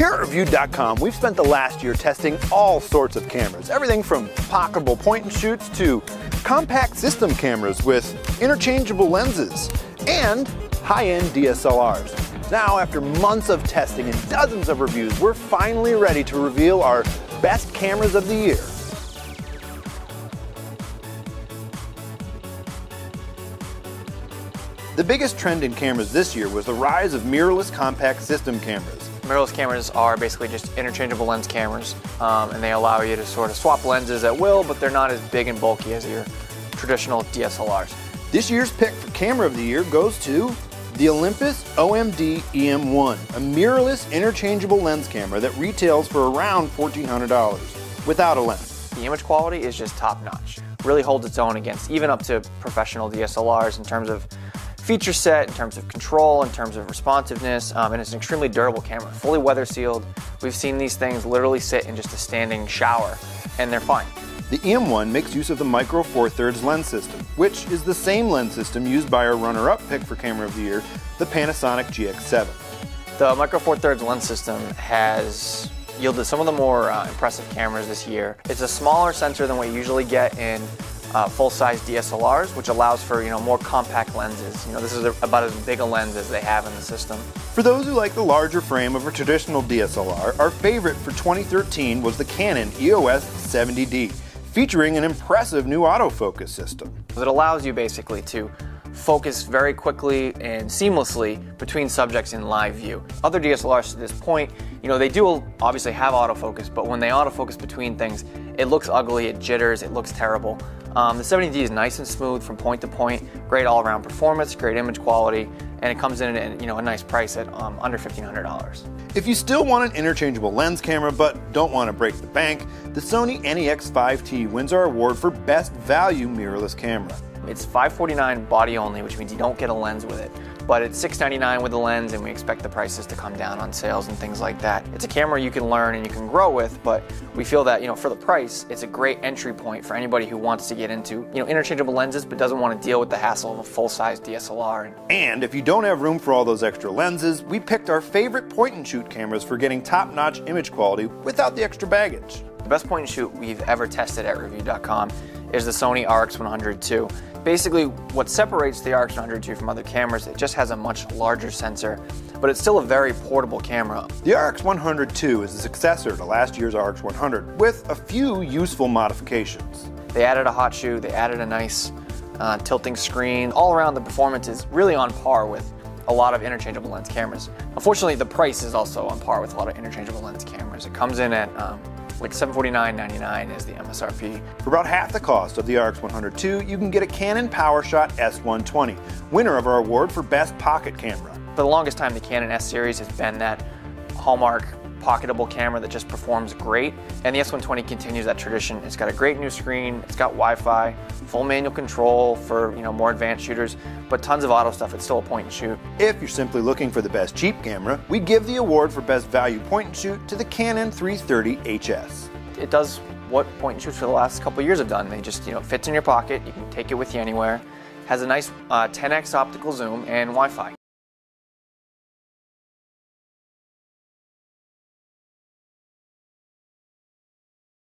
Here at Reviewed.com, we've spent the last year testing all sorts of cameras, everything from pocketable point and shoots to compact system cameras with interchangeable lenses and high-end DSLRs. Now, after months of testing and dozens of reviews, we're finally ready to reveal our best cameras of the year. The biggest trend in cameras this year was the rise of mirrorless compact system cameras. Mirrorless cameras are basically just interchangeable lens cameras, and they allow you to sort of swap lenses at will, but they're not as big and bulky as your traditional DSLRs. This year's pick for camera of the year goes to the Olympus OMD EM1, a mirrorless interchangeable lens camera that retails for around $1,400 without a lens. The image quality is just top notch. Really holds its own against even up to professional DSLRs in terms of feature set, in terms of control, in terms of responsiveness, and it's an extremely durable camera, fully weather sealed. We've seen these things literally sit in just a standing shower, and they're fine. The EM1 makes use of the Micro Four Thirds lens system, which is the same lens system used by our runner-up pick for camera of the year, the Panasonic GX7. The Micro Four Thirds lens system has yielded some of the more impressive cameras this year. It's a smaller sensor than what you usually get in full-size DSLRs, which allows for more compact lenses. This is about as big a lens as they have in the system. For those who like the larger frame of a traditional DSLR, our favorite for 2013 was the Canon EOS 70D, featuring an impressive new autofocus system. It allows you basically to focus very quickly and seamlessly between subjects in live view. Other DSLRs to this point, they do obviously have autofocus, but when they autofocus between things, it looks ugly, it jitters, it looks terrible. The 70D is nice and smooth from point to point, great all-around performance, great image quality, and it comes in at a nice price at under $1,500. If you still want an interchangeable lens camera but don't want to break the bank, the Sony NEX5T wins our award for Best Value Mirrorless Camera. It's $549 body only, which means you don't get a lens with it. But it's $699 with the lens, and we expect the prices to come down on sales and things like that. It's a camera you can learn and you can grow with, but we feel that, for the price, it's a great entry point for anybody who wants to get into, interchangeable lenses but doesn't want to deal with the hassle of a full-size DSLR. And if you don't have room for all those extra lenses, we picked our favorite point-and-shoot cameras for getting top-notch image quality without the extra baggage. The best point-and-shoot we've ever tested at Reviewed.com is the Sony RX100 II. Basically, what separates the RX100 II from other cameras, it just has a much larger sensor, but it's still a very portable camera. The RX100 II is the successor to last year's RX100 with a few useful modifications. They added a hot shoe, they added a nice tilting screen. All around, the performance is really on par with a lot of interchangeable lens cameras. Unfortunately, the price is also on par with a lot of interchangeable lens cameras. It comes in at like $749.99 is the MSRP. For about half the cost of the RX100 II, you can get a Canon PowerShot S120, winner of our award for Best Pocket Camera. For the longest time, the Canon S series has been that hallmark pocketable camera that just performs great, and the S120 continues that tradition. It's got a great new screen, it's got Wi-Fi, full manual control for more advanced shooters, but tons of auto stuff. It's still a point and shoot. If you're simply looking for the best cheap camera, we give the award for Best Value Point and Shoot to the Canon 330 HS. It does what point and shoots for the last couple of years have done. They just fits in your pocket, you can take it with you anywhere, has a nice 10x optical zoom and Wi-Fi.